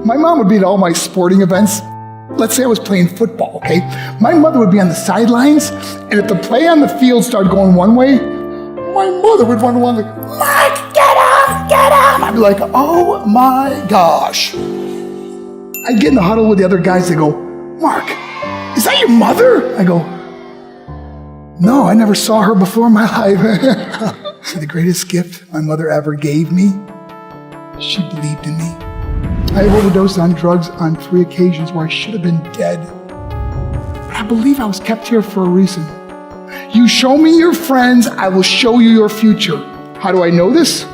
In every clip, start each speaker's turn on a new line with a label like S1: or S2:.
S1: My mom would be at all my sporting events. Let's say I was playing football, okay? My mother would be on the sidelines, and if the play on the field started going one way, my mother would run along like, Mark, get up, get up. I'd be like, oh my gosh. I'd get in the huddle with the other guys. They go, Mark, is that your mother? I go, no, I never saw her before in my life. See, the greatest gift my mother ever gave me, she believed in me. I overdosed on drugs on 3 occasions where I should have been dead. But I believe I was kept here for a reason. You show me your friends, I will show you your future. How do I know this?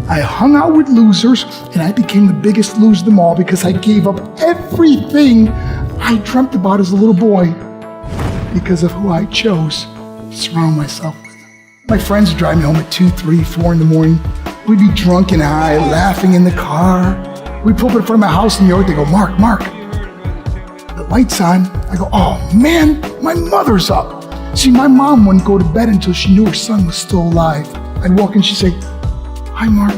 S1: I hung out with losers, and I became the biggest loser of them all because I gave up everything I dreamt about as a little boy because of who I chose to surround myself with. My friends would drive me home at 2, 3, 4 in the morning. We'd be drunk and high, laughing in the car. We'd pull up in front of my house in New York. They go, Mark, the light's on. I go, oh man, my mother's up. See, my mom wouldn't go to bed until she knew her son was still alive. I'd walk in, she'd say, hi Mark,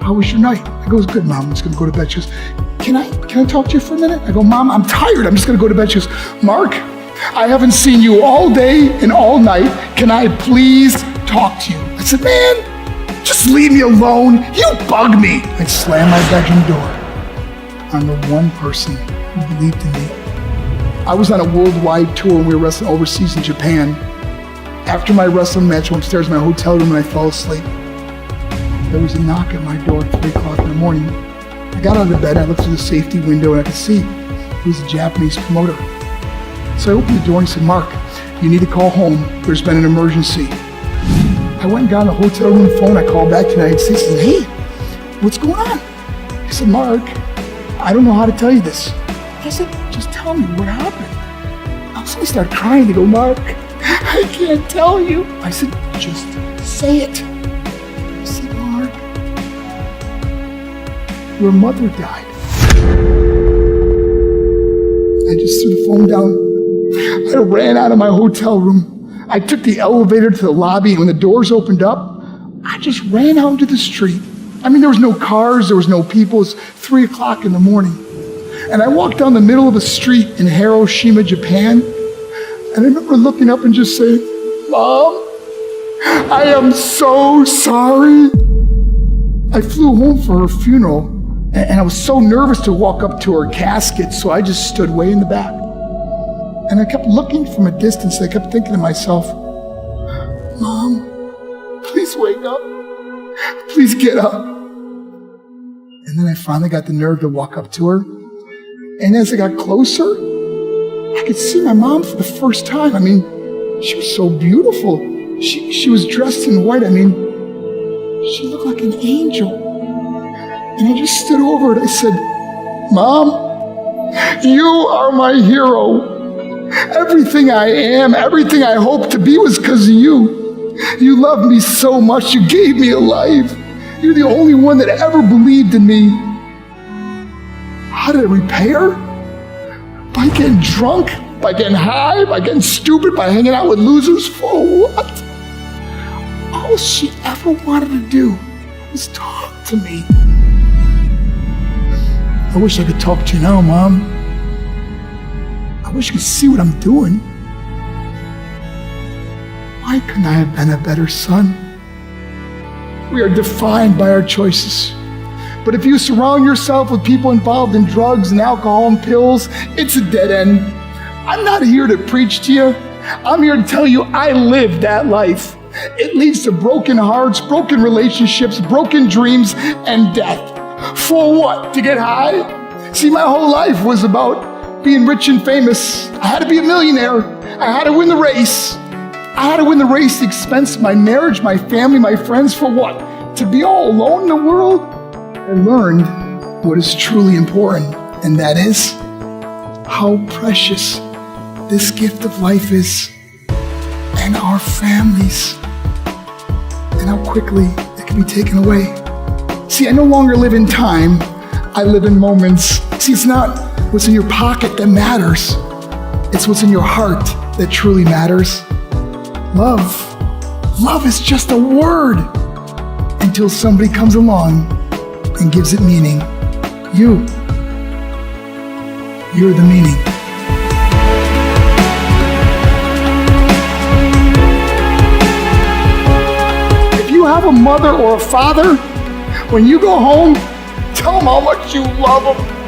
S1: how was your night? I go, it's good, Mom, I'm just gonna go to bed. She goes, can I talk to you for a minute? I go, Mom, I'm tired, I'm just gonna go to bed. She goes, Mark, I haven't seen you all day and all night. Can I please talk to you? I said, man, just leave me alone. You bug me. I'd slam my bedroom door on the one person who believed in me. I was on a worldwide tour and we were wrestling overseas in Japan. After my wrestling match, I went upstairs in my hotel room and I fell asleep. There was a knock at my door at 3 o'clock in the morning. I got out of bed, I looked through the safety window and I could see it was a Japanese promoter. So I opened the door and he said, Mark, you need to call home. There's been an emergency. I went and got on the hotel room phone. I called back to the United States and said, hey, what's going on? He said, Mark, I don't know how to tell you this. I said, just tell me what happened. I suddenly started crying. They go, Mark, I can't tell you. I said, just say it. I said, Mark, your mother died. I just threw the phone down. I ran out of my hotel room. I took the elevator to the lobby, and when the doors opened up, I just ran out into the street. I mean, there was no cars, there was no people. It was 3 o'clock in the morning. And I walked down the middle of the street in Hiroshima, Japan, and I remember looking up and just saying, Mom, I am so sorry. I flew home for her funeral, and I was so nervous to walk up to her casket, so I just stood way in the back. And I kept looking from a distance, and I kept thinking to myself, Mom, please wake up. Please get up. And then I finally got the nerve to walk up to her. And as I got closer, I could see my mom for the first time. I mean, she was so beautiful. She was dressed in white. I mean, she looked like an angel. And I just stood over her and I said, Mom, you are my hero. Everything I am, everything I hope to be was because of you. You loved me so much, you gave me a life. You're the only one that ever believed in me. How did I repay her? By getting drunk, by getting high, by getting stupid, by hanging out with losers? For what? All she ever wanted to do was talk to me. I wish I could talk to you now, Mom. I wish you could see what I'm doing. Why couldn't I have been a better son? We are defined by our choices. But if you surround yourself with people involved in drugs and alcohol and pills, it's a dead end. I'm not here to preach to you. I'm here to tell you I lived that life. It leads to broken hearts, broken relationships, broken dreams, and death. For what? To get high? See, my whole life was about being rich and famous. I had to be a millionaire. I had to win the race. I had to win the race at the expense of my marriage, my family, my friends. For what? To be all alone in the world? I learned what is truly important, and that is how precious this gift of life is, and our families, and how quickly it can be taken away. See, I no longer live in time, I live in moments. See, it's not what's in your pocket that matters, it's what's in your heart that truly matters. Love is just a word until somebody comes along and gives it meaning. You You're the meaning. If you have a mother or a father, when you go home, tell them how much you love them.